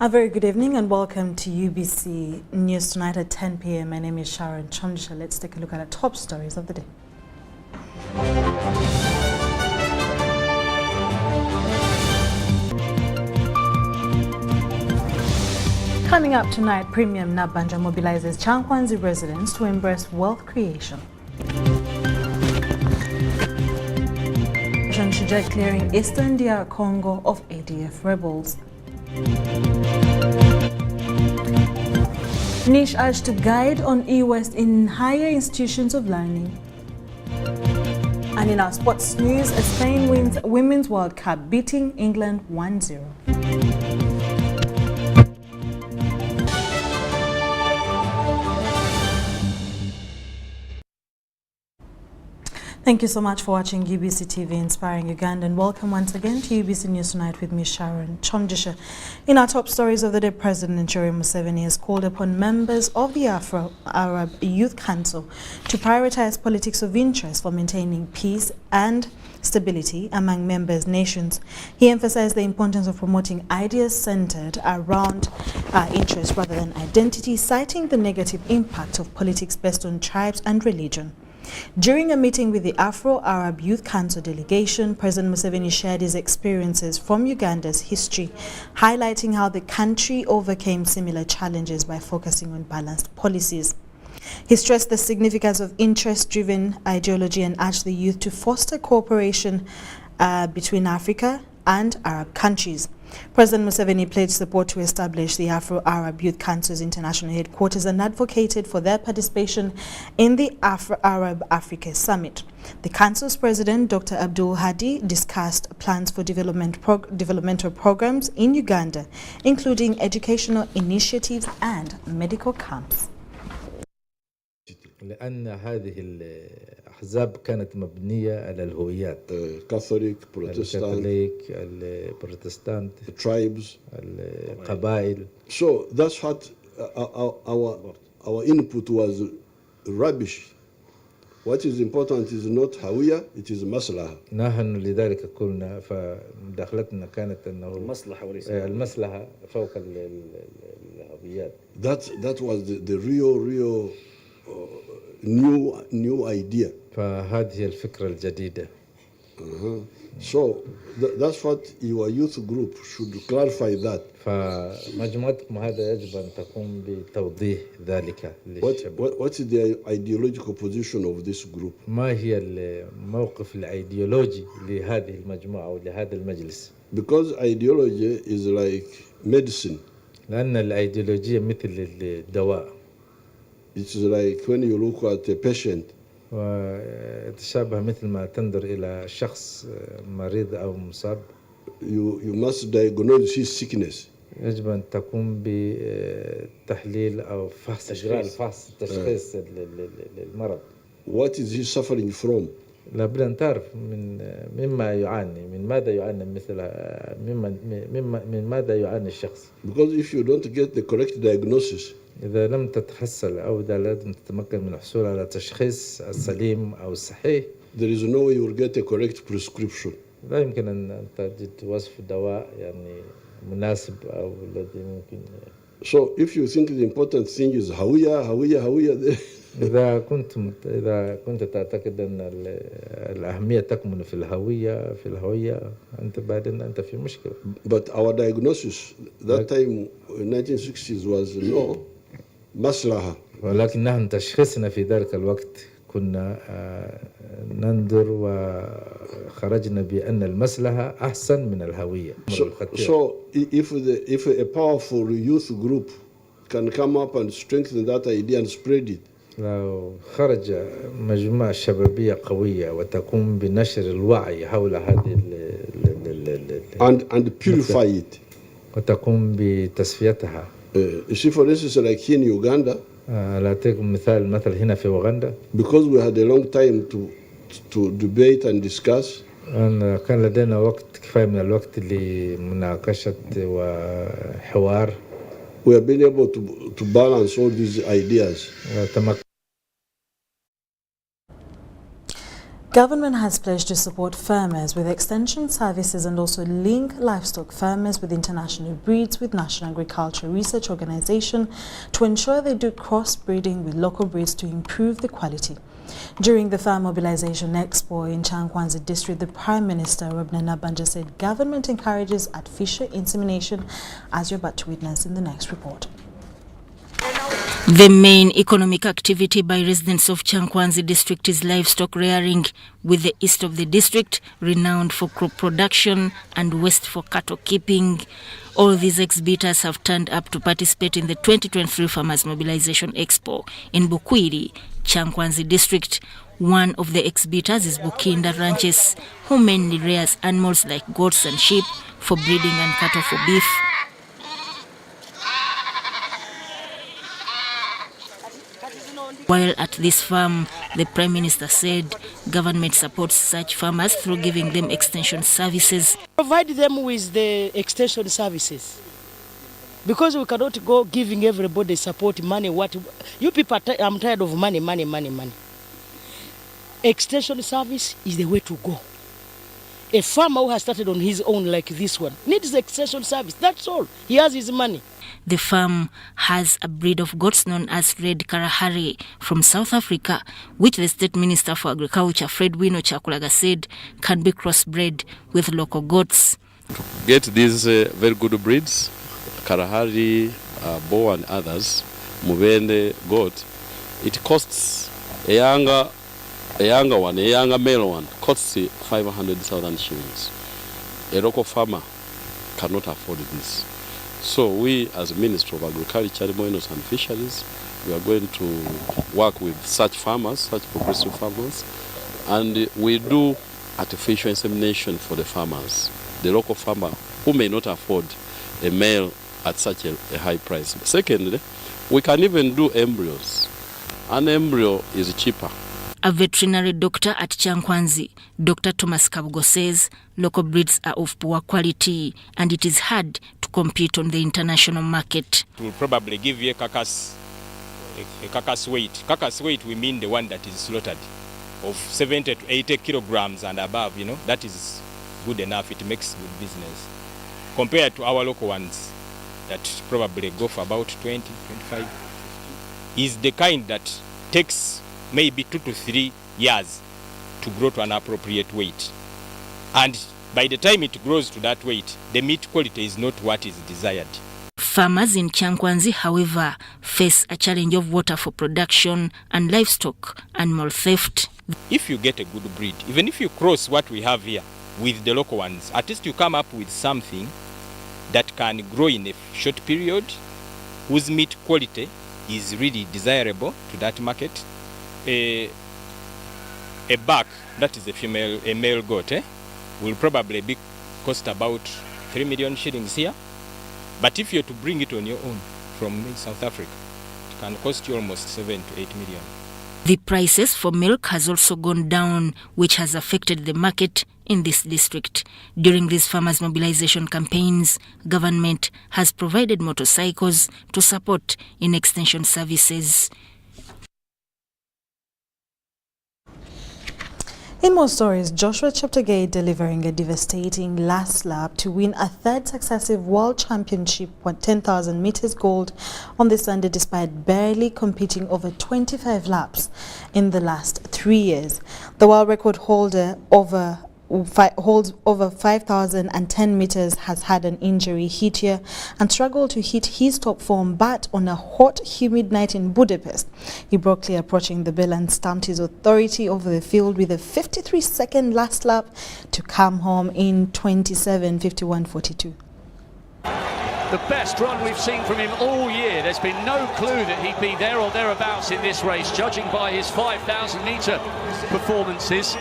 A very good evening and welcome to UBC News Tonight at 10 p.m. My name is Sharon Chondisha. Let's take a look at the top stories of the day. Coming up tonight, Premium Nabanja mobilizes Chankwanzi residents to embrace wealth creation. Shujai clearing eastern DR Congo of ADF rebels. Niche urged to guide on E-West in higher institutions of learning. And in our sports news, Spain wins Women's World Cup, beating England 1-0. Thank you so much for watching UBC TV Inspiring Uganda, and welcome once again to UBC News Tonight with me, Sharon Chondisha. In our top stories of the day, President Yoweri Museveni has called upon members of the Afro-Arab Youth Council to prioritize politics of interest for maintaining peace and stability among members' nations. He emphasized the importance of promoting ideas centered around interest rather than identity, citing the negative impact of politics based on tribes and religion. During a meeting with the Afro-Arab Youth Council delegation, President Museveni shared his experiences from Uganda's history, highlighting how the country overcame similar challenges by focusing on balanced policies. He stressed the significance of interest-driven ideology and urged the youth to foster cooperation between Africa and Arab countries. President Museveni pledged support to establish the Afro-Arab Youth Council's international headquarters and advocated for their participation in the Afro-Arab Africa Summit. The Council's president, Dr. Abdul Hadi, discussed plans for developmental programs in Uganda, including educational initiatives and medical camps. لأن هذه الأحزاب كانت مبنية على الهويات كاثوليك البروتستانت tribes القبائل. So that's what our input was rubbish. What is important is not هوية, it is مصلحة. نحن لذلك قلنا فمداخلتنا كانت أنه المصلحة فوق الهويات. That was the real new idea. فهذه الفكرة الجديدة. So that's what your youth group should clarify that. فمجموعتكم هذا يجب أن تقوم بتوضيح ذلك للشباب. What is the ideological position of this group? ما هي الموقف الأيديولوجي لهذه المجموعة أو لهذا المجلس؟ Because ideology is like medicine. لأن الأيديولوجية مثل الدواء. It's like when you look at a patient. وتشابه مثل ما تنظر إلى شخص مريض أو مصاب. You must diagnose his sickness. يجب أن تقوم بتحليل أو فحص تشخيص المرض. What is he suffering from? لابد أن تعرف مما يعاني، من ماذا يعاني من ماذا يعاني الشخص. Because if you don't get the correct diagnosis, إذا لم تتحصل أو إذا لم تتمكن من الحصول على تشخيص السليم أو الصحيح، there is no way you will get a correct prescription. لا يمكن أن تجد وصف دواء يعني مناسب أو الذي ممكن. So if you think the important thing is هوية إذا كنت تعتقد أن الأهمية تكمن في الهوية أنت بعدين أنت في مشكلة. But our diagnosis that time in 1960s was no مصلحة. ولكن نحن تشخيصنا في ذلك الوقت كنا ننظر وخرجنا بأن المصلحة أحسن من الهوية. So if a powerful youth group can come up and strengthen that idea and spread it. لو خرج مجموعة شبابية قوية وتقوم بنشر الوعي حول هذه and purify it. وتقوم بتصفيتها. You see, for instance, like here in Uganda. أعطيكم مثل هنا في أوغندا. Because we had a long time to debate and discuss. كان لدينا وقت كفاية من الوقت لمناقشة وحوار. We have been able to balance all these ideas. Government has pledged to support farmers with extension services and also link livestock farmers with international breeds with National Agricultural Research Organization to ensure they do cross-breeding with local breeds to improve the quality. During the Farm Mobilization Expo in Chankwanzi District, the Prime Minister, Robert Nabanja, said government encourages artificial insemination, as you're about to witness in the next report. The main economic activity by residents of Chankwanzi district is livestock rearing, with the east of the district renowned for crop production and west for cattle keeping. All these exhibitors have turned up to participate in the 2023 Farmers Mobilization Expo in Bukwiri, Chankwanzi district. One of the exhibitors is Bukinda Ranches, who mainly rears animals like goats and sheep for breeding and cattle for beef. While at this farm, the Prime Minister said government supports such farmers through giving them extension services. Provide them with the extension services, because we cannot go giving everybody support money. What you people I'm tired of money. Extension service is the way to go. A farmer who has started on his own like this one needs the extension service. That's all. He has his money. The farm has a breed of goats known as Red Kalahari from South Africa, which the State Minister for Agriculture, Fred Wino Chakulaga, said can be crossbred with local goats. To get these very good breeds, Kalahari, Bow and others, Mubende goat, it costs a younger male one, costs 500,000 shillings. A local farmer cannot afford this. So we, as Minister of Agriculture, Mines and Fisheries, we are going to work with such farmers, such progressive farmers, and we do artificial insemination for the farmers, the local farmer who may not afford a male at such a high price. Secondly, we can even do embryos. An embryo is cheaper. A veterinary doctor at Chankwanzi, Dr. Thomas Kabugo, says local breeds are of poor quality and it is hard to compete on the international market. We'll probably give you a carcass weight. Carcass weight, we mean the one that is slaughtered, of 70 to 80 kilograms and above, that is good enough. It makes good business. Compared to our local ones that probably go for about 20, 25, is the kind that takes maybe 2 to 3 years to grow to an appropriate weight. And by the time it grows to that weight, the meat quality is not what is desired. Farmers in Chankwanzi, however, face a challenge of water for production and livestock animal theft. If you get a good breed, even if you cross what we have here with the local ones, at least you come up with something that can grow in a short period, whose meat quality is really desirable to that market. A buck, that is a male goat, will probably cost about 3 million shillings here. But if you're to bring it on your own from South Africa, it can cost you almost 7 to 8 million. The prices for milk has also gone down, which has affected the market in this district. During these farmers' mobilization campaigns, government has provided motorcycles to support in extension services. In more stories, Joshua Cheptegei delivering a devastating last lap to win a third successive World Championship 10,000 meters gold on this Sunday, despite barely competing over 25 laps in the last 3 years. The world record holder holds over 5,010 meters, has had an injury hit here and struggled to hit his top form, but on a hot, humid night in Budapest, he broke clear approaching the bell and stamped his authority over the field with a 53-second last lap to come home in 27:51.42. The best run we've seen from him all year. There's been no clue that he'd be there or thereabouts in this race, judging by his 5,000 meter performances.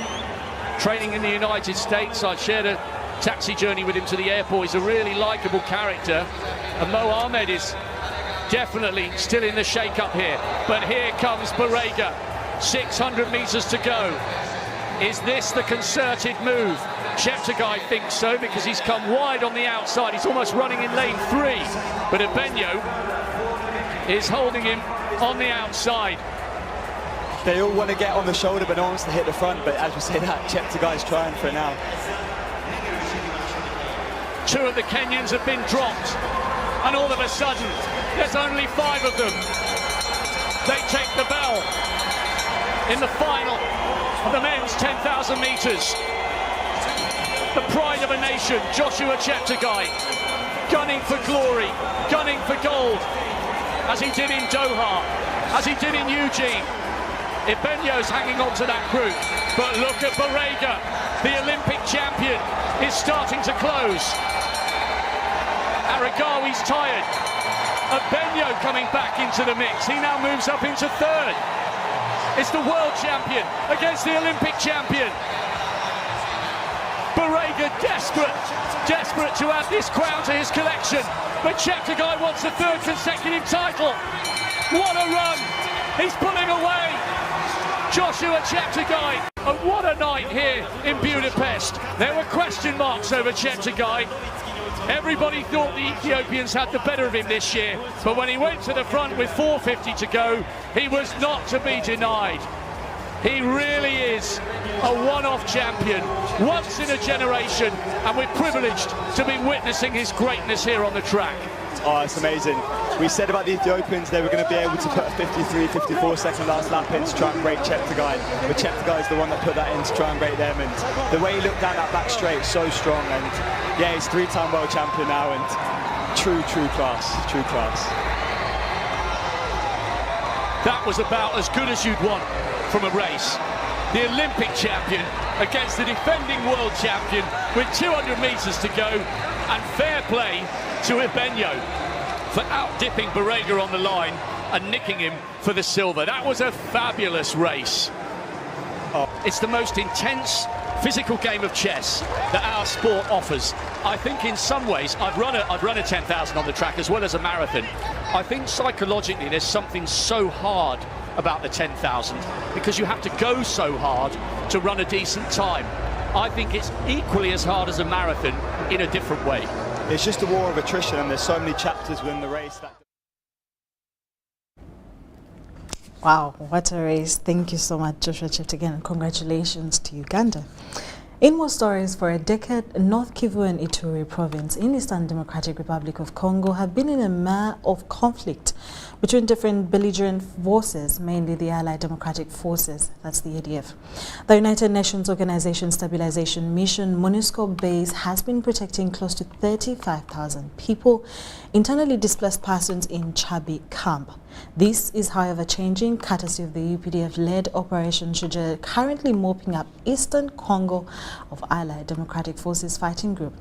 Training in the United States, I shared a taxi journey with him to the airport. He's a really likeable character. And Mo Ahmed is definitely still in the shake-up here. But here comes Barrega. 600 meters to go. Is this the concerted move? Cheptegei thinks so, because he's come wide on the outside. He's almost running in lane 3. But Ebenyo is holding him on the outside. They all want to get on the shoulder, but no one wants to hit the front. But as we say that, Cheptegei's trying for it now. 2 of the Kenyans have been dropped, and all of a sudden, there's only 5 of them. They take the bell in the final of the men's 10,000 metres. The pride of a nation, Joshua Cheptegei, gunning for glory, gunning for gold, as he did in Doha, as he did in Eugene. Ibenyo's hanging on to that group, but look at Barega, the Olympic champion, is starting to close. Aragawi's tired. Ibenyo coming back into the mix. He now moves up into 3rd. It's the world champion against the Olympic champion. Barega desperate to add this crown to his collection, but Cheptegei wants a 3rd consecutive title. What a run! He's pulling away. Joshua Cheptegei, and what a night here in Budapest. There were question marks over Cheptegei. Everybody thought the Ethiopians had the better of him this year, but when he went to the front with 4:50 to go, he was not to be denied. He really is a one-off champion, once in a generation, and we're privileged to be witnessing his greatness here on the track. Oh, it's amazing. We said about the Ethiopians they were going to be able to put a 53, 54 second last lap in to try and break Cheptegei, but Cheptegei is the one that put that in to try and break them, and the way he looked down that back straight, so strong, and yeah, he's 3-time world champion now, and true class. That was about as good as you'd want from a race. The Olympic champion against the defending world champion with 200 metres to go, and fair play to Ibenyo for out-dipping Barega on the line and nicking him for the silver. That was a fabulous race. It's the most intense physical game of chess that our sport offers. I think in some ways, I've run a 10,000 on the track as well as a marathon. I think psychologically there's something so hard about the 10,000 because you have to go so hard to run a decent time. I think it's equally as hard as a marathon in a different way. It's just a war of attrition, and there's so many chapters within the race that... Wow, what a race. Thank you so much, Joshua Cheptegei, and congratulations to Uganda. In more stories, for a decade, North Kivu and Ituri province in Eastern Democratic Republic of Congo have been in a mare of conflict between different belligerent forces, mainly the Allied Democratic Forces, that's the ADF. The United Nations Organization Stabilization Mission MONUSCO base has been protecting close to 35,000 people, internally displaced persons in Chabi camp. This is, however, changing courtesy of the UPDF-led Operation Shujaa, currently mopping up Eastern Congo of Allied Democratic Forces fighting group.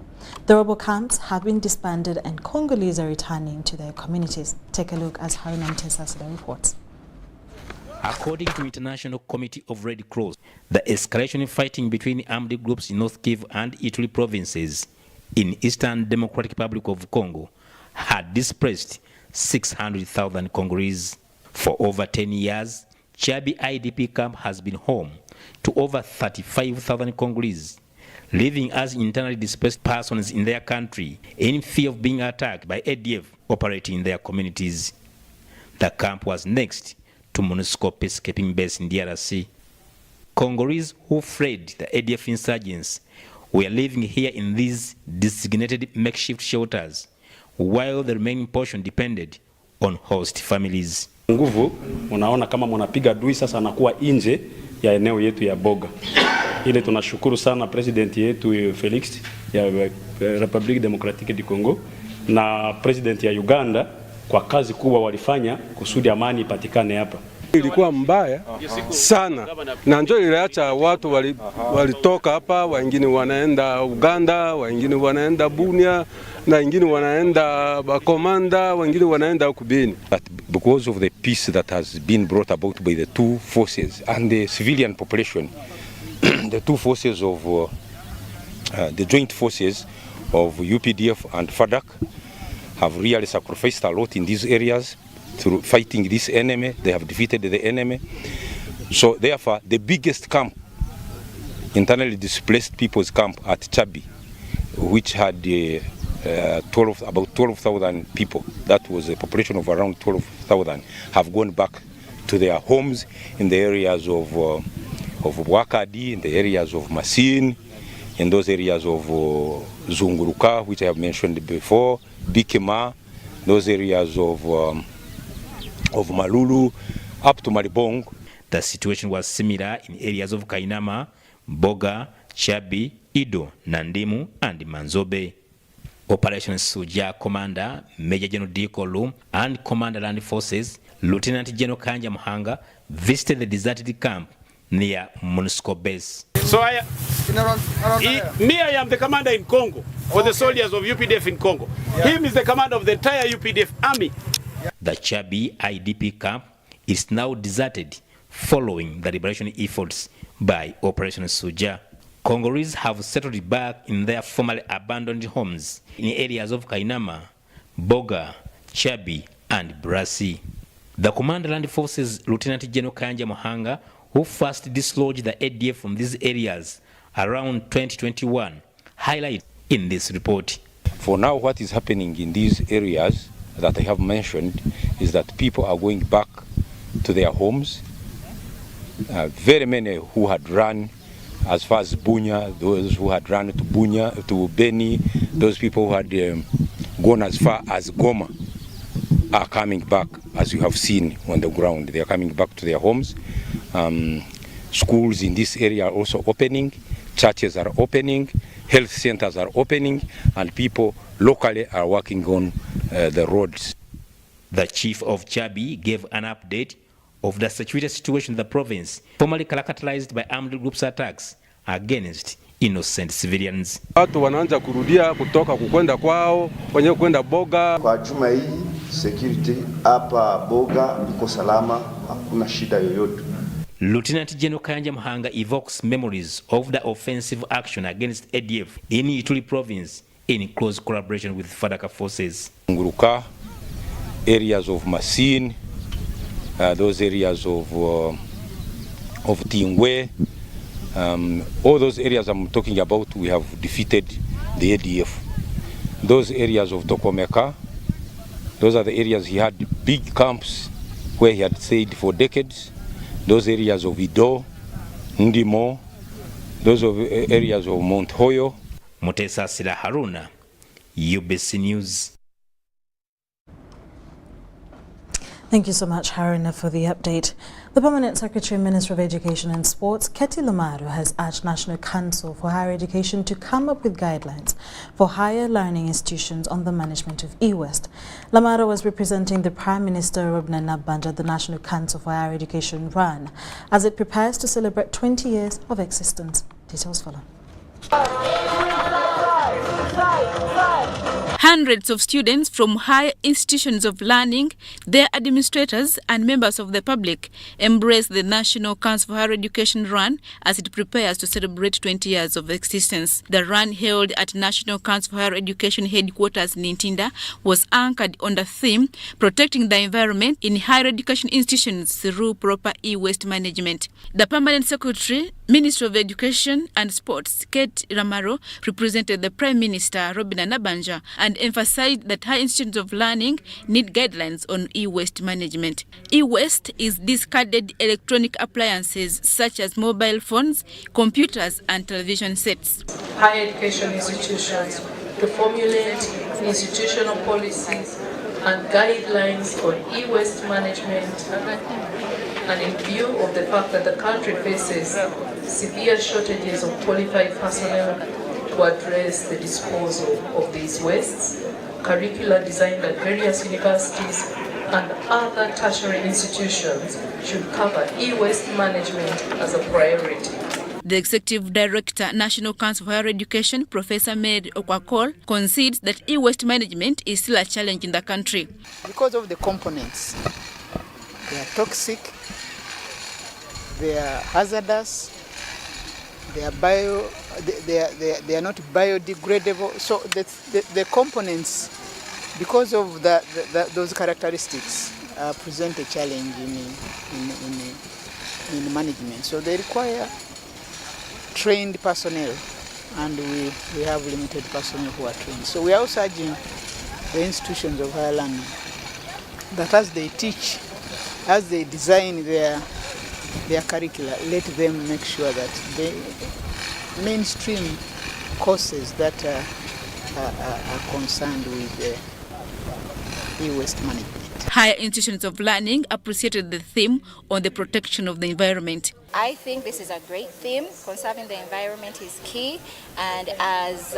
The rebel camps have been disbanded and Congolese are returning to their communities. Take a look as Haruna Mtesa reports. According to International Committee of Red Cross, the escalation in fighting between armed groups in North Kivu and Ituri provinces in Eastern Democratic Republic of Congo had displaced 600,000 Congolese. For over 10 years, Chabi IDP camp has been home to over 35,000 Congolese, living as internally displaced persons in their country in fear of being attacked by ADF operating in their communities. The camp was next to MONUSCO peacekeeping base in DRC. Congolese who fled the ADF insurgents were living here in these designated makeshift shelters, while the remaining portion depended on host families. Nguvu, unaona kama mnapiga adui sasa anakuwa nje ya eneo yetu ya Boga. Ile tunashukuru sana president yetu Felix ya Republic Democratique du Congo na president ya Uganda kwa kazi kubwa walifanya kusudi amani ipatikane hapa. Ilikuwa mbaya sana na ndio iliacha watu walitoka hapa, wengine wanaenda Uganda, wengine wanaenda Bunia, na wengine wanaenda Bakomanda, wengine wanaenda Kubeni. But because of the peace that has been brought about by the two forces and the civilian population, the two forces of the joint forces of UPDF and FADC have really sacrificed a lot in these areas through fighting this enemy. They have defeated the enemy. So therefore, the biggest camp, internally displaced people's camp at Chabi, which had about 12,000 people, that was a population of around 12,000, have gone back to their homes in the areas of Wakadi, in the areas of Masin, in those areas of Zunguruka, which I have mentioned before, Bikima, those areas of Malulu, up to Maribong. The situation was similar in areas of Kainama, Boga, Chabi, Ido, Nandimu, and Manzobe. Operation Suja Commander Major General Dikolu and Commander Land Forces Lieutenant General Kanja Muhanga visited the deserted camp near MONUSCO base. So I am the commander in Congo for the soldiers of UPDF in Congo. Him is the commander of the entire UPDF army. The Chabi IDP camp is now deserted following the liberation efforts by Operation Suja. Congolese have settled back in their formerly abandoned homes in areas of Kainama, Boga, Chabi, and Brasi. The Commander Land Forces Lieutenant General Kanja Muhanga, who first dislodged the ADF from these areas around 2021, highlighted in this report. For now, what is happening in these areas that I have mentioned is that people are going back to their homes. Very many who had run as far as Bunya, those who had run to Bunya, to Beni, those people who had gone as far as Goma are coming back, as you have seen on the ground. They are coming back to their homes. Schools in this area are also opening, churches are opening, health centers are opening, and people locally are working on the roads. The chief of Chabi gave an update of the security situation in the province, formerly characterized by armed groups attacks against innocent civilians. Watu wanaanza kurudia kutoka kukwenda kwao, wenyewe kwenda Boga. Kwa juma hii security hapa Boga iko salama, hakuna shida yoyote. Lieutenant General Kanja Muhanga evokes memories of the offensive action against ADF in Ituri province in close collaboration with FADAK forces. Nguruka, areas of Masin, those areas of Tingwe, all those areas I'm talking about, we have defeated the ADF. Those areas of Tokomeka, those are the areas he had big camps where he had stayed for decades. Those areas of Ido, Ndimo, those areas of Mount Hoyo. Mutesa Sila Haruna, UBC News. Thank you so much, Haruna, for the update. The Permanent Secretary, Minister of Education and Sports, Ketty Lamado, has urged National Council for Higher Education to come up with guidelines for higher learning institutions on the management of E-West. Lamado was representing the Prime Minister Robina Nabanja at the National Council for Higher Education RAN as it prepares to celebrate 20 years of existence. Details follow. Hundreds of students from higher institutions of learning, their administrators and members of the public embrace the National Council for Higher Education run as it prepares to celebrate 20 years of existence. The run held at National Council for Higher Education headquarters in Ntinda was anchored on the theme protecting the environment in higher education institutions through proper e-waste management. The Permanent Secretary, Minister of Education and Sports, Kate Ramaro, represented the Prime Minister Robina Nabanja and emphasized that high institutions of learning need guidelines on e-waste management. E-waste is discarded electronic appliances such as mobile phones, computers and television sets. Higher education institutions to formulate institutional policies and guidelines on e-waste management, and in view of the fact that the country faces severe shortages of qualified personnel to address the disposal of these wastes, curricula designed at various universities and other tertiary institutions should cover e-waste management as a priority. The Executive Director, National Council for Higher Education, Professor Mary Okwakol, concedes that e-waste management is still a challenge in the country. Because of the components, they are toxic, they are hazardous, they are not biodegradable. So the components, because of those characteristics, present a challenge in management. So they require trained personnel, and we have limited personnel who are trained. So we are also urging the institutions of higher learning that as they teach as they design their curricula, let them make sure that the mainstream courses that are concerned with e-waste management. Higher institutions of learning appreciated the theme on the protection of the environment. I think this is a great theme. Conserving the environment is key, and as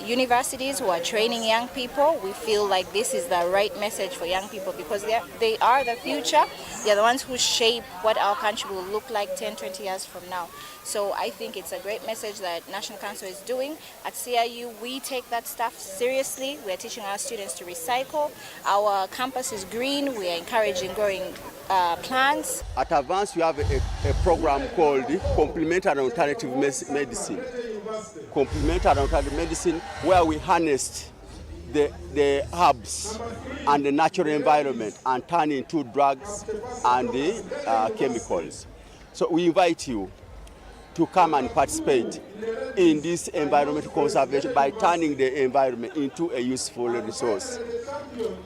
universities who are training young people, we feel like this is the right message for young people because they are the future. They are the ones who shape what our country will look like 10, 20 years from now. So I think it's a great message that National Council is doing. At CIU, we take that stuff seriously. We are teaching our students to recycle. Our campus is green. We are encouraging growing plants. At Advance, we have a program called Complementary and Alternative Medicine. Complementary and Alternative Medicine, where we harness the herbs and the natural environment and turn into drugs and the chemicals. So we invite you to come and participate in this environmental conservation by turning the environment into a useful resource.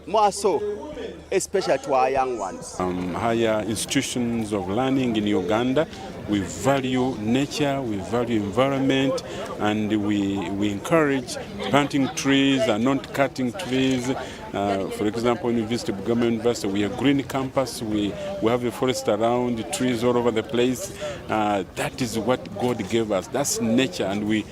More so, especially to our young ones. Higher institutions of learning in Uganda, we value nature, we value environment, and we encourage planting trees and not cutting trees. For example, University of Government University, we are green campus, we have a forest around, trees all over the place. That is what God gave us. That's nature, and we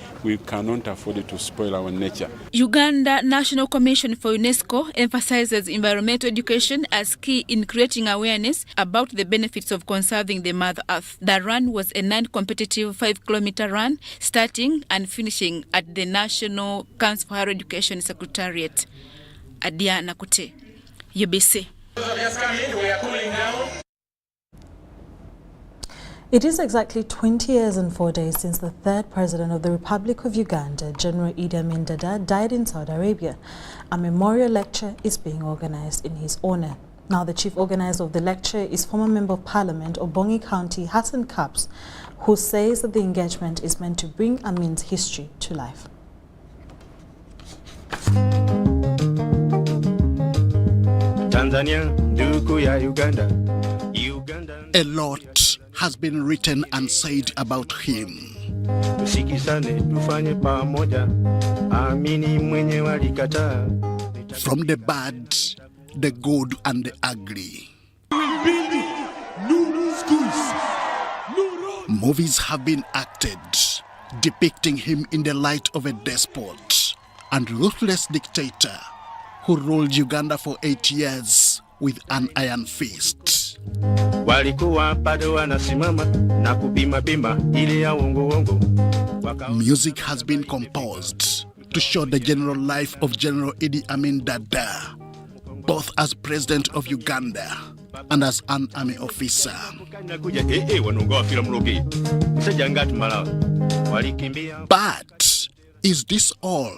cannot afford to spoil our nature. Uganda National Commission for UNESCO emphasizes environmental education as key in creating awareness about the benefits of conserving the Mother Earth. The run was a non-competitive 5-kilometer run, starting and finishing at the National Council for Higher Education Secretariat. Adia Nakute, UBC. It is exactly 20 years and 4 days since the third president of the Republic of Uganda, General Idi Amin Dada, died in Saudi Arabia. A memorial lecture is being organized in his honor. Now, the chief organizer of the lecture is former Member of Parliament of Bongi County, Hassan Kaps, who says that the engagement is meant to bring Amin's history to life. A lot has been written and said about him. From the bad, the good and the ugly. Movies have been acted, depicting him in the light of a despot and ruthless dictator who ruled Uganda for 8 years with an iron fist. Music has been composed to show the general life of General Idi Amin Dada, both as president of Uganda and as an army officer. But is this all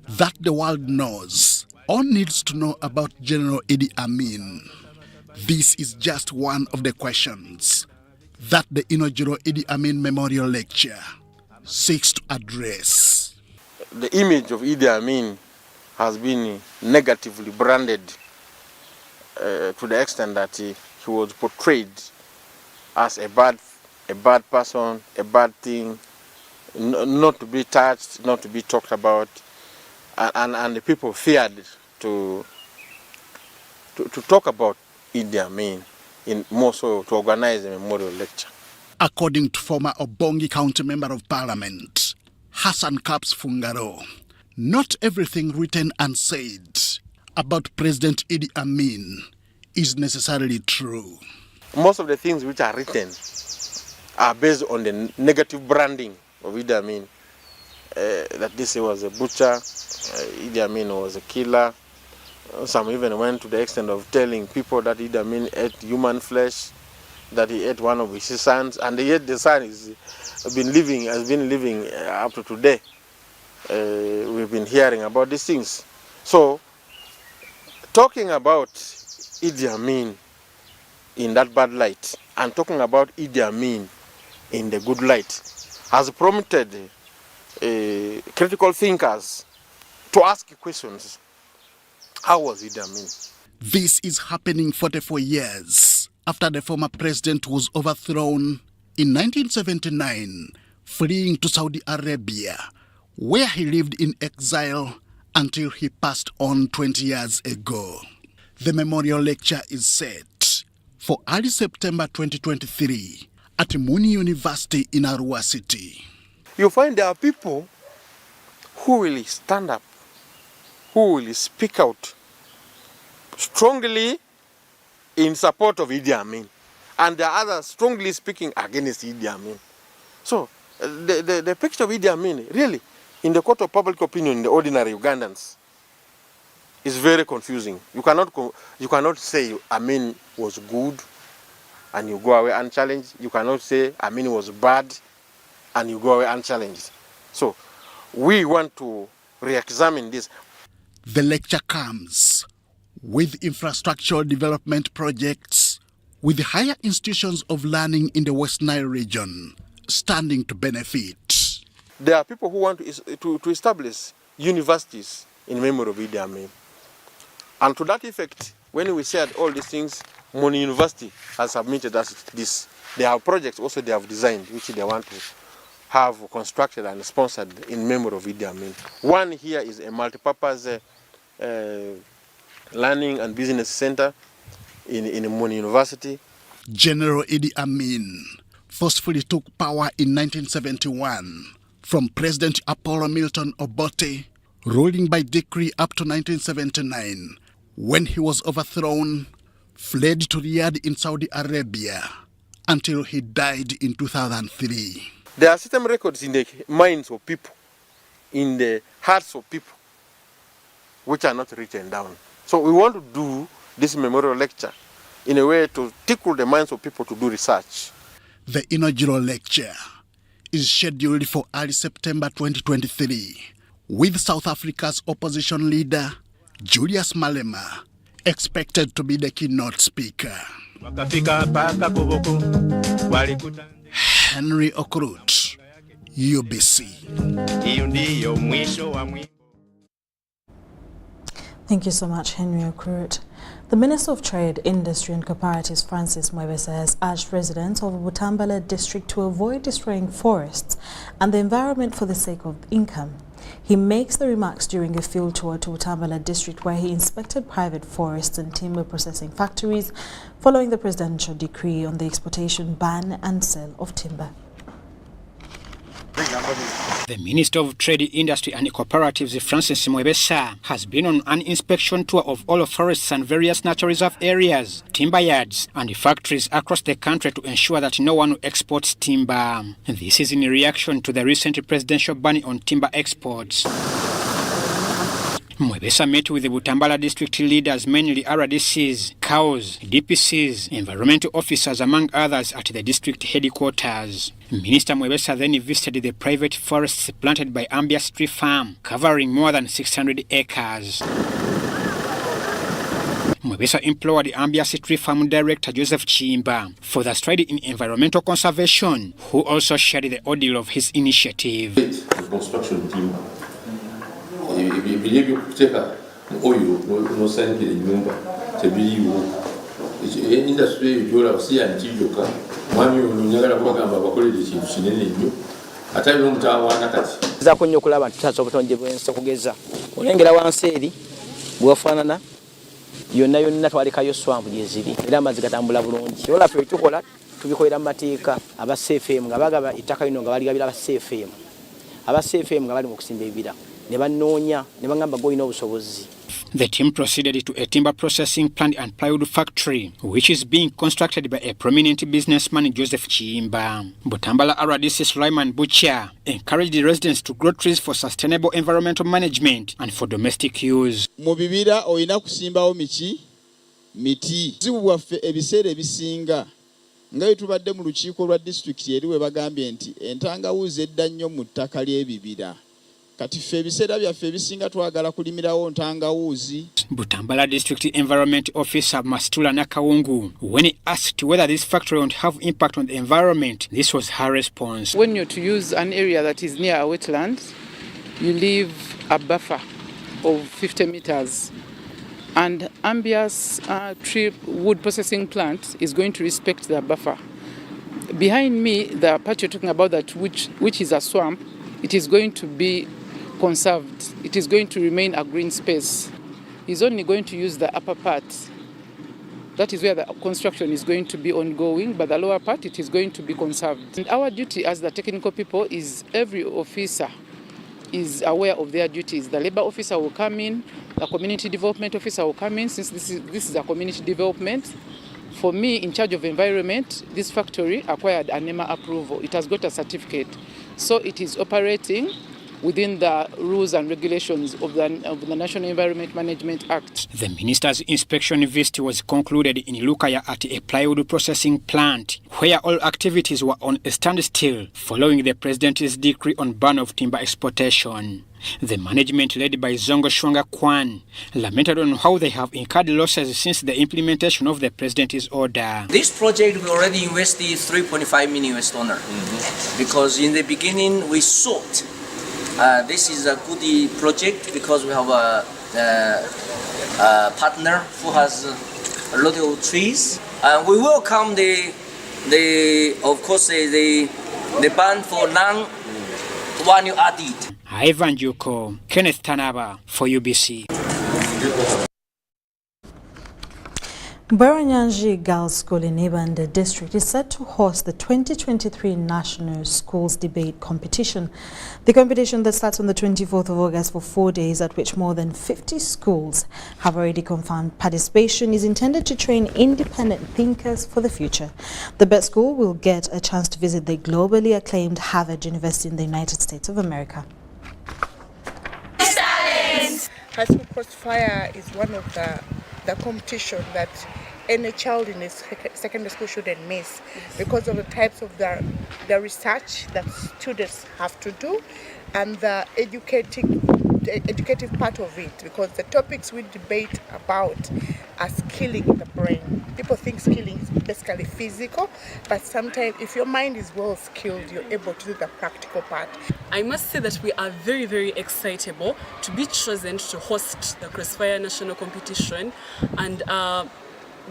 that the world knows or needs to know about General Idi Amin? This is just one of the questions that the inaugural Idi Amin Memorial Lecture seeks to address. The image of Idi Amin has been negatively branded to the extent that he was portrayed as a bad person, a bad thing, not to be touched, not to be talked about, and the people feared to talk about Idi Amin, more so to organize a memorial lecture. According to former Obongi County Member of Parliament, Hassan Kaps Fungaro, not everything written and said about President Idi Amin is necessarily true. Most of the things which are written are based on the negative branding of Idi Amin. That this was a butcher, Idi Amin was a killer. Some even went to the extent of telling people that Idi Amin ate human flesh, that he ate one of his sons, and yet the son has been living up to today. We've been hearing about these things. So, talking about Idi Amin in that bad light and talking about Idi Amin in the good light has prompted critical thinkers to ask questions. How was Idi Amin? This is happening 44 years after the former president was overthrown in 1979, fleeing to Saudi Arabia, where he lived in exile until he passed on 20 years ago. The memorial lecture is set for early September 2023 at Muni University in Arua City. You find there are people who will stand up, who will speak out strongly in support of Idi Amin, and there are others strongly speaking against Idi Amin. So the picture of Idi Amin, really, in the court of public opinion, in the ordinary Ugandans, is very confusing. You cannot say Amin was good and you go away unchallenged. You cannot say Amin was bad and you go away unchallenged. So we want to re-examine this. The lecture comes with infrastructural development projects with higher institutions of learning in the West Nile region standing to benefit. There are people who want to establish universities in memory of Idi Amin. And to that effect, when we said all these things, Muni University has submitted us this. They have projects also they have designed, which they want to have constructed and sponsored in memory of Idi Amin. One here is a multipurpose learning and business center in Muni University. General Idi Amin forcefully took power in 1971 from President Apollo Milton Obote, ruling by decree up to 1979, when he was overthrown, fled to Riyadh in Saudi Arabia until he died in 2003. There are certain records in the minds of people, in the hearts of people, which are not written down. So we want to do this memorial lecture in a way to tickle the minds of people to do research. The inaugural lecture is scheduled for early September 2023, with South Africa's opposition leader, Julius Malema, expected to be the keynote speaker. Henry Okrut, UBC. Thank you so much, Henry Okrut. The Minister of Trade, Industry and Cooperatives, Francis Mwebesa, has urged residents of Butambala district to avoid destroying forests and the environment for the sake of income. He makes the remarks during a field tour to Butambala district, where he inspected private forests and timber processing factories following the presidential decree on the exportation ban and sale of timber. The Minister of Trade, Industry and Cooperatives, Francis Mwebesa, has been on an inspection tour of all forests and various natural reserve areas, timber yards and factories across the country to ensure that no one exports timber. This is in reaction to the recent presidential ban on timber exports. Mwebesa met with the Butambala district leaders, mainly RDCs, COWs, DPCs, environmental officers, among others, at the district headquarters. Minister Mwebesa then visited the private forests planted by Ambias Tree Farm, covering more than 600 acres. Mwebesa implored the Ambias Tree Farm Director Joseph Chimba for the stride in environmental conservation, who also shared the ordeal of his initiative. The construction team. Ibili kuteka oyo no sente nyumba tebiliwo industry yola si antijoka mwami onyagala kwagamba bakolera ekintu kinene nnyo atali n'omutawaana kati zaako nnyo okulaba tutaasa obutonde bw'ensi okugeza olengera wansi eri bwewafaanana yonna yonna twalekayo swampu gyeziri era amazzi gatambula bulungi olaffe tukola tubikolera mu mateeka aba CFM nga bagaba ettaka lino nga baligabira aba CFM nga bali mu kusimba ebibira. The team proceeded to a timber processing plant and plywood factory, which is being constructed by a prominent businessman, Joseph Chimba. Butambala RDC Sulaiman Butcher encouraged the residents to grow trees for sustainable environmental management and for domestic use. Mubibira oyina kusimbawo miti zibu bwaffe ebiseera ebisinga nga tubadde mu lukiiko lwa district eri we bagambye nti entangawuzi edda nnyo mu ttaka ly'ebibira. Butambala District Environment Officer Mastula Nakawungu, when he asked whether this factory won't have impact on the environment, this was her response. When you're to use an area that is near a wetland, you leave a buffer of 50 meters. And Ambia's tree wood processing plant is going to respect the buffer. Behind me, the part you're talking about, that which is a swamp, it is going to be conserved. It is going to remain a green space. He's only going to use the upper part. That is where the construction is going to be ongoing, but the lower part, it is going to be conserved. And our duty as the technical people is every officer is aware of their duties. The labor officer will come in, the community development officer will come in, since this is a community development. For me, in charge of environment, this factory acquired a NEMA approval. It has got a certificate. So it is operating within the rules and regulations of the National Environment Management Act. The minister's inspection visit was concluded in Lukaya at a plywood processing plant, where all activities were on a standstill following the president's decree on ban of timber exportation. The management, led by Zongo Shwanga Kwan, lamented on how they have incurred losses since the implementation of the president's order. This project, we already invested $3.5 million because in the beginning we thought this is a good project because we have a partner who has a lot of trees. We welcome the ban for non-value added. Ivan Juko, Kenneth Tanaba for UBC. Baranyanji Girls School in Ibanda District is set to host the 2023 National Schools Debate Competition. The competition that starts on the 24th of August for 4 days, at which more than 50 schools have already confirmed participation, is intended to train independent thinkers for the future. The best school will get a chance to visit the globally acclaimed Harvard University in the United States of America. High School Crossfire is one of the competition that any child in a secondary school shouldn't miss because of the types of the research that students have to do and the educative part of it, because the topics we debate about are skilling in the brain. People think skilling is basically physical, but sometimes if your mind is well skilled, you're able to do the practical part. I must say that we are very, very excitable to be chosen to host the Crossfire National Competition, and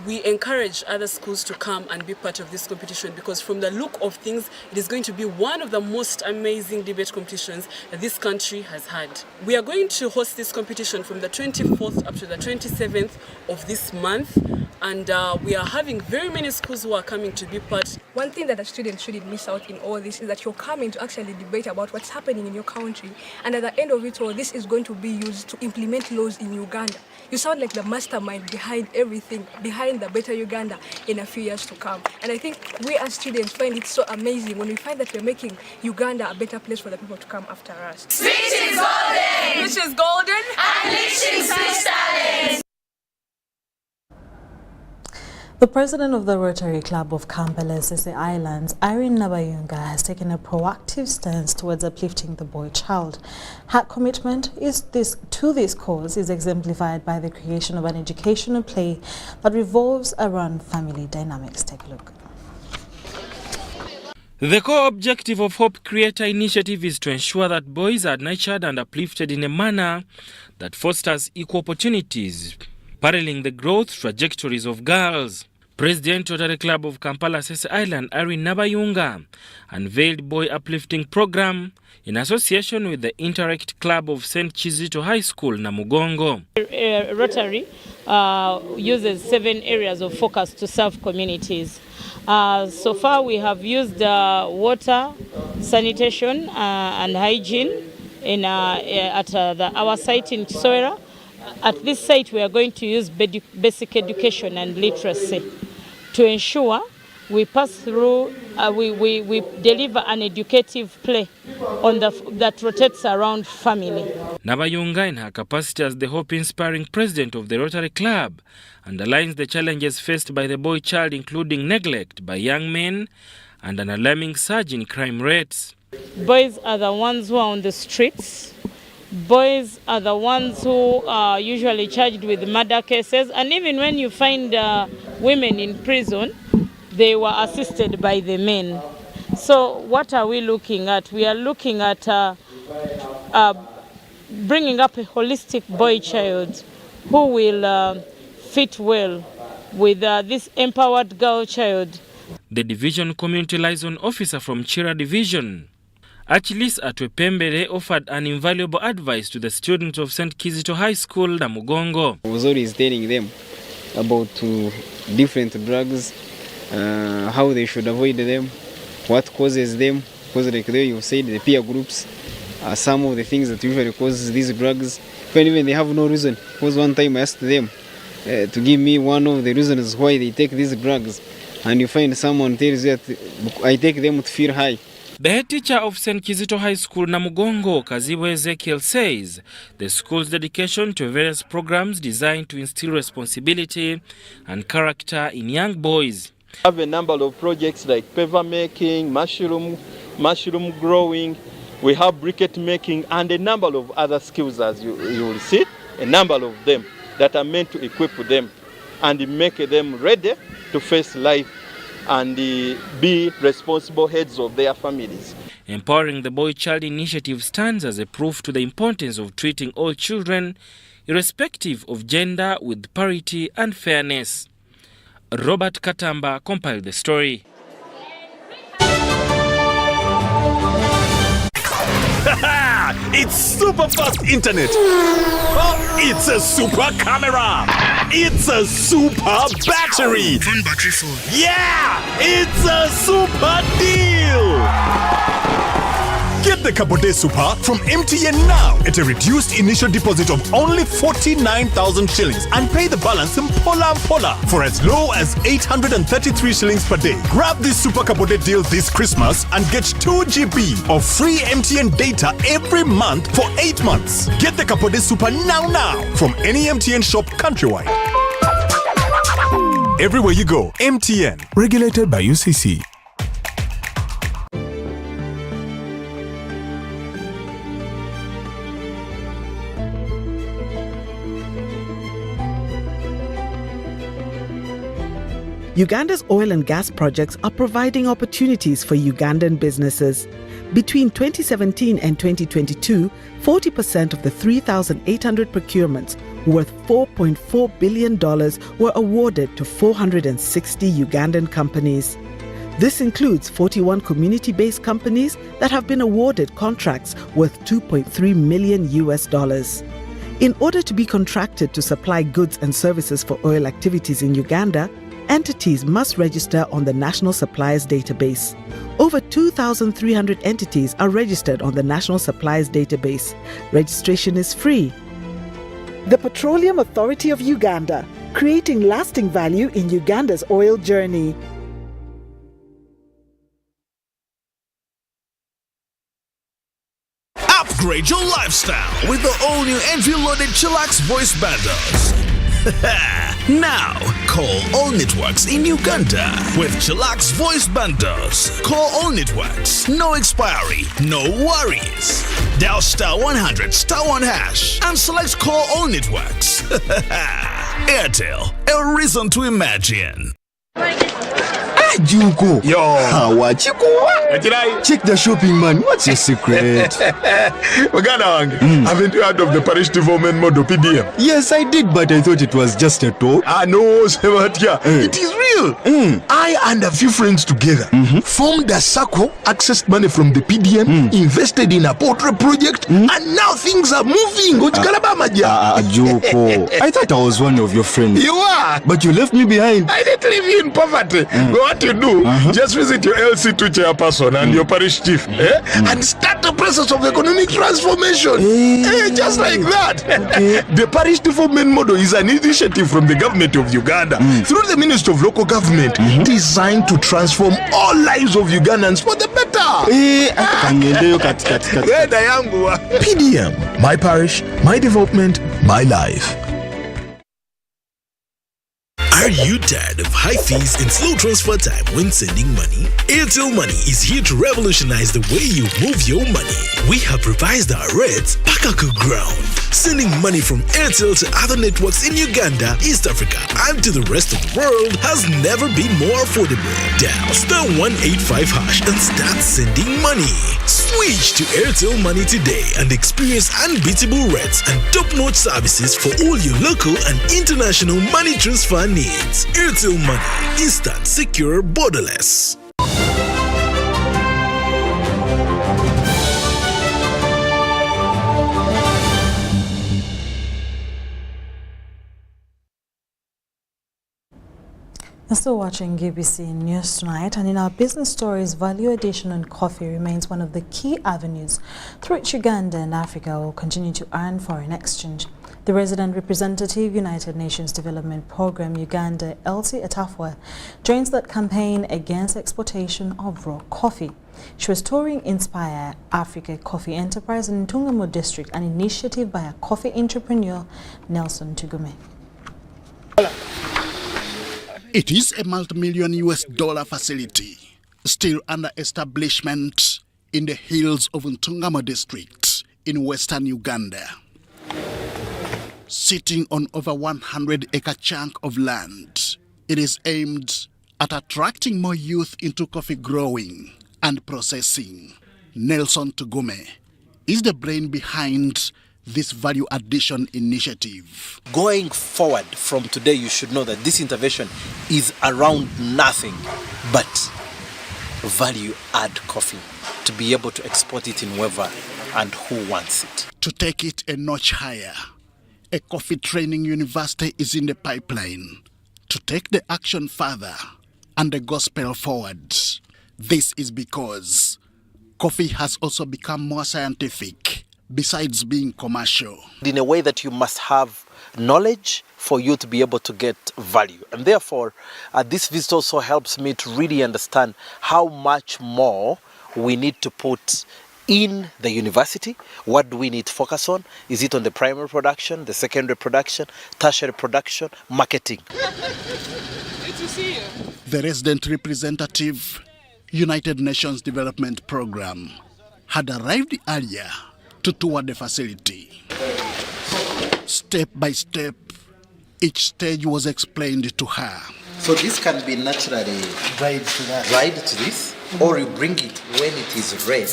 we encourage other schools to come and be part of this competition because from the look of things, it is going to be one of the most amazing debate competitions that this country has had. We are going to host this competition from the 24th up to the 27th of this month, and we are having very many schools who are coming to be part. One thing that the students shouldn't miss out in all this is that you're coming to actually debate about what's happening in your country, and at the end of it all, this is going to be used to implement laws in Uganda. You sound like the mastermind behind everything, behind the better Uganda in a few years to come. And I think we as students find it so amazing when we find that we're making Uganda a better place for the people to come after us. Speech is golden! Speech is golden! Unleashing speech talent! The president of the Rotary Club of Kampala Sese Islands, Irene Nabayunga, has taken a proactive stance towards uplifting the boy child. Her commitment to this cause is exemplified by the creation of an educational play that revolves around family dynamics. Take a look. The core objective of Hope Creator Initiative is to ensure that boys are nurtured and uplifted in a manner that fosters equal opportunities, paralleling the growth trajectories of girls. President Rotary Club of Kampala Sese Island, Irene Nabayunga, unveiled Boy Uplifting Program in association with the Interact Club of St. Kizito High School, Namugongo. Rotary uses 7 areas of focus to serve communities. So far we have used water, sanitation and hygiene at our site in Kisowera. At this site we are going to use basic education and literacy to ensure we pass through, we deliver an educative play on that rotates around family. Nabayunga, in her capacity as the hope-inspiring president of the Rotary Club, underlines the challenges faced by the boy child, including neglect by young men and an alarming surge in crime rates. Boys are the ones who are on the streets. Boys are the ones who are usually charged with murder cases, and even when you find women in prison, they were assisted by the men. So what are we looking at? We are looking at bringing up a holistic boy child who will fit well with this empowered girl child. The division community liaison officer from Chira Division, Achilles Atwepembere, offered an invaluable advice to the students of St. Kizito High School, Namugongo. I was always telling them about different drugs, how they should avoid them, what causes them, because like there you said the peer groups are some of the things that usually causes these drugs, when even they have no reason. Because one time I asked them to give me one of the reasons why they take these drugs, and you find someone tells you that I take them to feel high. The head teacher of St. Kizito High School, Namugongo, Kazibo Ezekiel, says the school's dedication to various programs designed to instill responsibility and character in young boys. We have a number of projects like paper making, mushroom growing, we have briquette making, and a number of other skills, as you will see, a number of them that are meant to equip them and make them ready to face life and be responsible heads of their families. Empowering the Boy Child Initiative stands as a proof to the importance of treating all children, irrespective of gender, with parity and fairness. Robert Katamba compiled the story. It's super fast internet. Oh, it's a super camera. It's a super battery. Phone battery full. Yeah, it's a super deal. Get the Capote Super from MTN now at a reduced initial deposit of only 49,000 shillings and pay the balance in Pola for as low as 833 shillings per day. Grab this Super Capote deal this Christmas and get 2 GB of free MTN data every month for 8 months. Get the Capote Super now from any MTN shop countrywide. Everywhere you go, MTN. Regulated by UCC. Uganda's oil and gas projects are providing opportunities for Ugandan businesses. Between 2017 and 2022, 40% of the 3,800 procurements worth $4.4 billion were awarded to 460 Ugandan companies. This includes 41 community-based companies that have been awarded contracts worth $2.3 million. In order to be contracted to supply goods and services for oil activities in Uganda, entities must register on the National Suppliers Database. Over 2,300 entities are registered on the National Suppliers Database. Registration is free. The Petroleum Authority of Uganda, creating lasting value in Uganda's oil journey. Upgrade your lifestyle with the all-new entry-loaded Chillax voice bundles. Now, call all networks in Uganda with Chillax voice bundles. Call all networks, no expiry, no worries. Dial *100 *1# and select call all networks. Airtel, a reason to imagine. Juko. Yo. Check the shopping, man. What's your secret? Haven't you heard of the parish development model PDM? Yes, I did, but I thought it was just a talk. No, Sebatia. It is real. I and a few friends together formed a circle, accessed money from the PDM, invested in a poultry project, and now things are moving. Juko. I thought I was one of your friends. You are. But you left me behind. I didn't leave you in poverty. What you do, just visit your LC2 chairperson and your parish chief and start the process of economic transformation. Just like that. The parish development model is an initiative from the government of Uganda through the Ministry of Local Government designed to transform all lives of Ugandans for the better. PDM, my parish, my development, my life. Are you tired of high fees and slow transfer time when sending money? Airtel Money is here to revolutionize the way you move your money. We have revised our rates back on ground. Sending money from Airtel to other networks in Uganda, East Africa, and to the rest of the world has never been more affordable. Dial *185# and start sending money. Switch to Airtel Money today and experience unbeatable rates and top-notch services for all your local and international money transfer needs. Airtel Money, instant, secure, borderless. You're still watching GBC News Tonight, and in our business stories, value addition on coffee remains one of the key avenues through which Uganda and Africa will continue to earn foreign exchange. The resident representative, United Nations Development Programme Uganda, Elsie Atafwa, joins that campaign against exportation of raw coffee. She was touring Inspire Africa Coffee Enterprise in Ntungamo District, an initiative by a coffee entrepreneur, Nelson Tugume. It is a multi-million US dollar facility, still under establishment in the hills of Ntungamo District in western Uganda. Sitting on over 100-acre chunk of land, it is aimed at attracting more youth into coffee growing and processing. Nelson Tugume is the brain behind this value addition initiative. Going forward from today, you should know that this intervention is around nothing but value add coffee to be able to export it in whoever and who wants it. To take it a notch higher, a coffee training university is in the pipeline to take the action further and the gospel forward. This is because coffee has also become more scientific besides being commercial. In a way that you must have knowledge for you to be able to get value. And therefore, this visit also helps me to really understand how much more we need to put in the university. What do we need to focus on? Is it on the primary production, the secondary production, tertiary production, marketing? Good to see you. The resident representative, United Nations Development Programme, had arrived earlier to tour the facility. Step by step, each stage was explained to her. So this can be naturally dried to this, or you bring it when it is red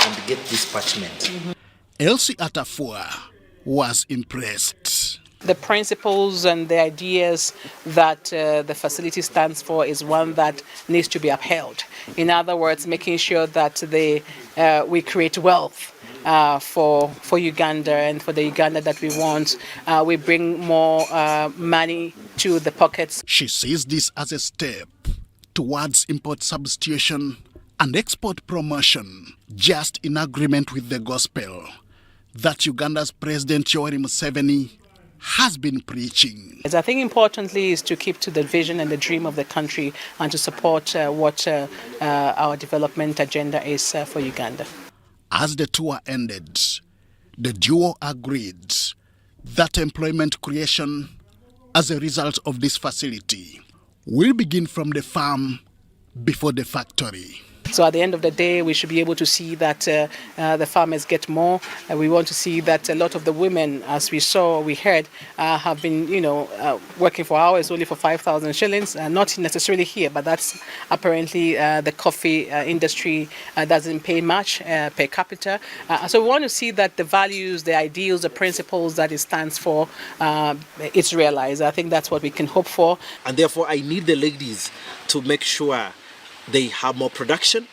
and get this parchment. Elsie Atafua was impressed. The principles and the ideas that the facility stands for is one that needs to be upheld. In other words, making sure that we create wealth for Uganda and for the Uganda that we want. We bring more money to the pockets. She sees this as a step towards import substitution and export promotion, just in agreement with the gospel that Uganda's President Yoweri Museveni has been preaching. I think importantly is to keep to the vision and the dream of the country and to support what our development agenda is for Uganda. As the tour ended, the duo agreed that employment creation as a result of this facility will begin from the farm before the factory. So at the end of the day, we should be able to see that the farmers get more. We want to see that a lot of the women, as we saw, we heard, have been, working for hours only for 5,000 shillings. Not necessarily here, but that's apparently the coffee industry doesn't pay much per capita. So we want to see that the values, the ideals, the principles that it stands for, it's realized. I think that's what we can hope for. And therefore, I need the ladies to make sure they have more production,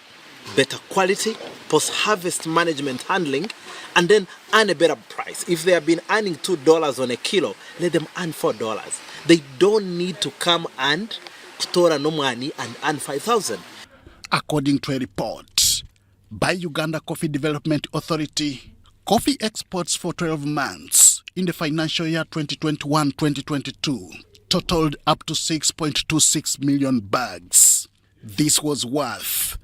better quality, post-harvest management handling, and then earn a better price. If they have been earning $2 on a kilo, let them earn $4. They don't need to come and store no money and earn 5,000. According to a report by Uganda Coffee Development Authority, coffee exports for 12 months in the financial year 2021-2022 totaled up to 6.26 million bags. This was worth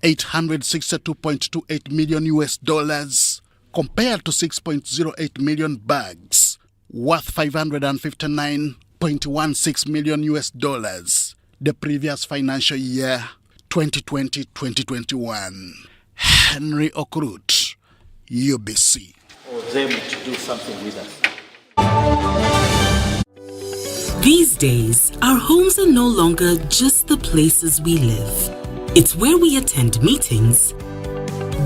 $862.28 million compared to 6.08 million bags, worth $559.16 million the previous financial year, 2020-2021. Henry Okrut, UBC. Or them to do something with us. These days, our homes are no longer just the places we live. It's where we attend meetings,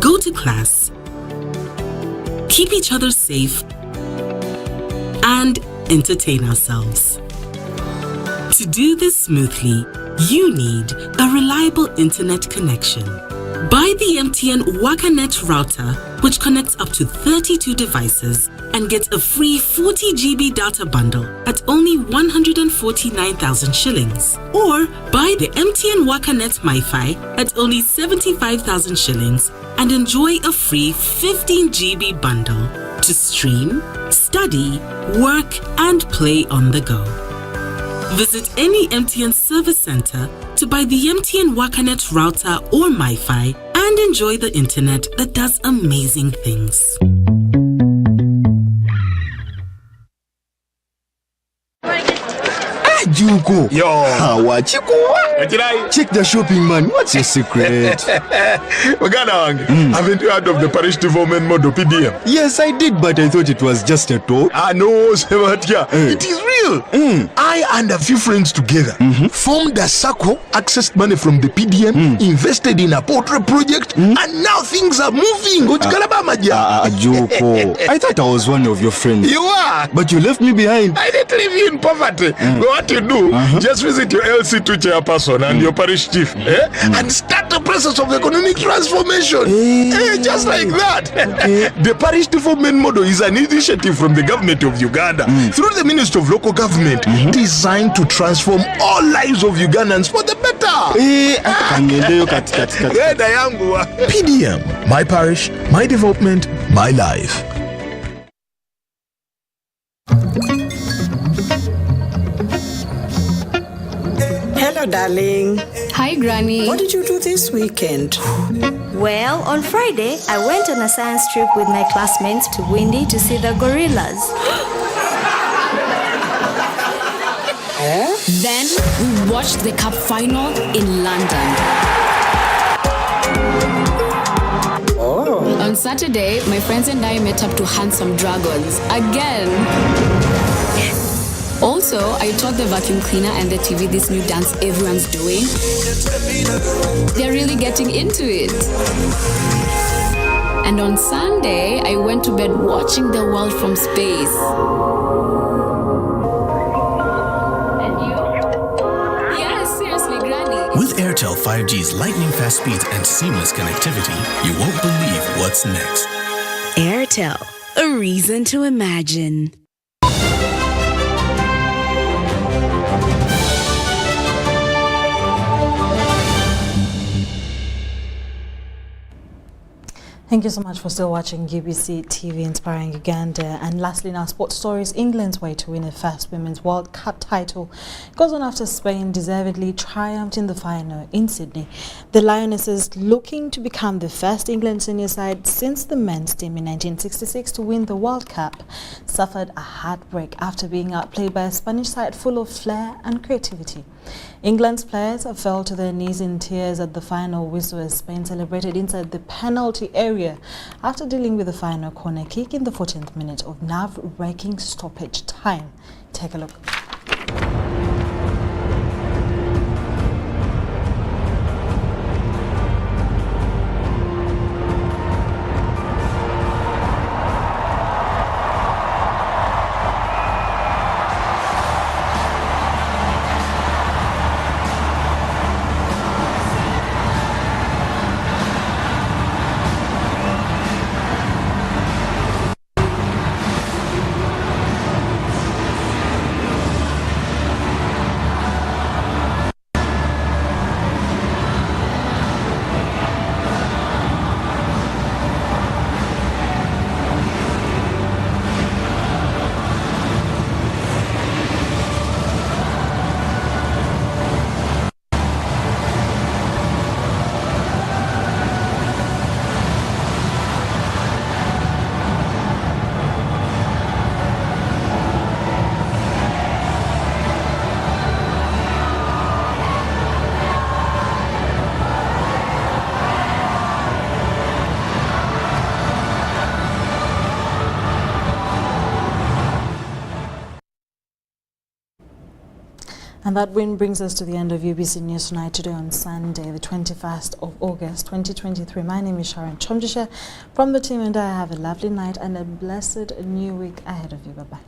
go to class, keep each other safe, and entertain ourselves. To do this smoothly, you need a reliable internet connection. Buy the MTN WakaNet router, which connects up to 32 devices and gets a free 40 GB data bundle at only 149,000 shillings. Or buy the MTN WakaNet MiFi at only 75,000 shillings and enjoy a free 15 GB bundle to stream, study, work, and play on the go. Visit any MTN service center to buy the MTN WakaNet router or MiFi and enjoy the internet that does amazing things. Juko. Yo. Check the shopping, man. What's your secret? Haven't you heard of the parish development model PDM? Yes, I did, but I thought it was just a talk. No, Sebatia. It is real. I and a few friends together formed a circle, accessed money from the PDM, invested in a portrait project, and now things are moving. Juko. I thought I was one of your friends. You are. But you left me behind. I didn't leave you in poverty. What you do, just visit your LC2 chairperson and your parish chief and start the process of economic transformation. Just like that. The parish development model is an initiative from the government of Uganda through the Ministry of Local Government designed to transform all lives of Ugandans for the better. PDM, my parish, my development, my life. Hello, darling. Hi, Granny. What did you do this weekend? Well, on Friday, I went on a science trip with my classmates to Windy to see the gorillas. Then, we watched the cup final in London. On Saturday, my friends and I met up to hunt some dragons. Again. Also, I taught the vacuum cleaner and the TV this new dance everyone's doing. They're really getting into it. And on Sunday, I went to bed watching the world from space. And you? Yes, seriously, Granny. With Airtel 5G's lightning fast speed and seamless connectivity, you won't believe what's next. Airtel, a reason to imagine. Thank you so much for still watching GBC TV Inspiring Uganda. And lastly, in our sports stories, England's way to win a first Women's World Cup title goes on after Spain deservedly triumphed in the final in Sydney. The Lionesses, looking to become the first England senior side since the men's team in 1966 to win the World Cup, suffered a heartbreak after being outplayed by a Spanish side full of flair and creativity. England's players fell to their knees in tears at the final whistle as Spain celebrated inside the penalty area after dealing with the final corner kick in the 14th minute of nerve-wracking stoppage time. Take a look. And that win brings us to the end of UBC News Tonight today on Sunday, the 21st of August, 2023. My name is Sharon Chomjisha. From the team and I have a lovely night and a blessed new week ahead of you. Bye-bye.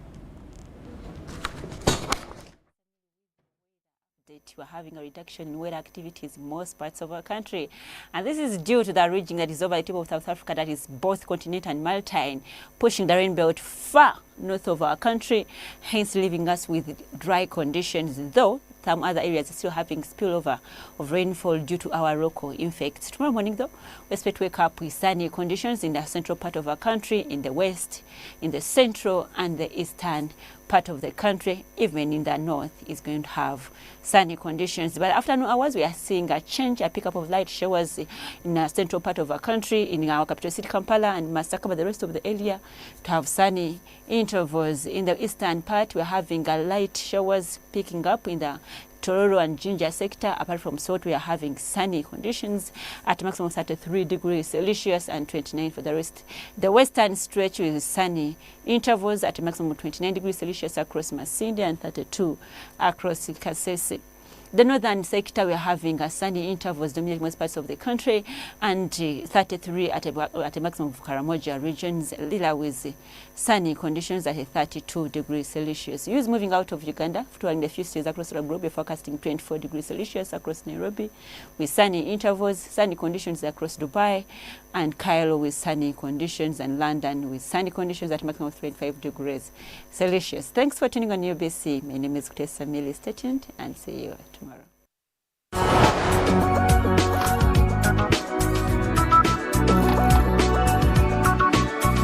We're having a reduction in weather activities in most parts of our country. And this is due to the region that is over the tip of South Africa that is both continental and maritime, pushing the rain belt far north of our country, hence leaving us with dry conditions, though some other areas are still having spillover of rainfall due to our local effects. Tomorrow morning, though, we expect to wake up with sunny conditions in the central part of our country, in the west, in the central and the eastern part of the country. Even in the north is going to have sunny conditions. But afternoon hours, we are seeing a change, a pickup of light showers in the central part of our country, in our capital city, Kampala, and Masaka, but the rest of the area to have sunny intervals. In the eastern part, we're having a light showers picking up in the Tororo and Jinja sector. Apart from Salt, we are having sunny conditions at maximum 33 degrees Celsius and 29 for the rest. The western stretch with sunny intervals at maximum 29 degrees Celsius across Masindi and 32 across Kasese. The northern sector, we are having a sunny intervals dominating most parts of the country, and 33 at a maximum of Karamoja regions, Lila with sunny conditions at 32 degrees Celsius. Use moving out of Uganda, touring the few states across the globe, we're forecasting 24 degrees Celsius across Nairobi, with sunny intervals, sunny conditions across Dubai, and Cairo with sunny conditions, and London with sunny conditions at maximum of 25 degrees Celsius. Thanks for tuning on UBC. My name is Kutesa Mili. Stay tuned and see you tomorrow.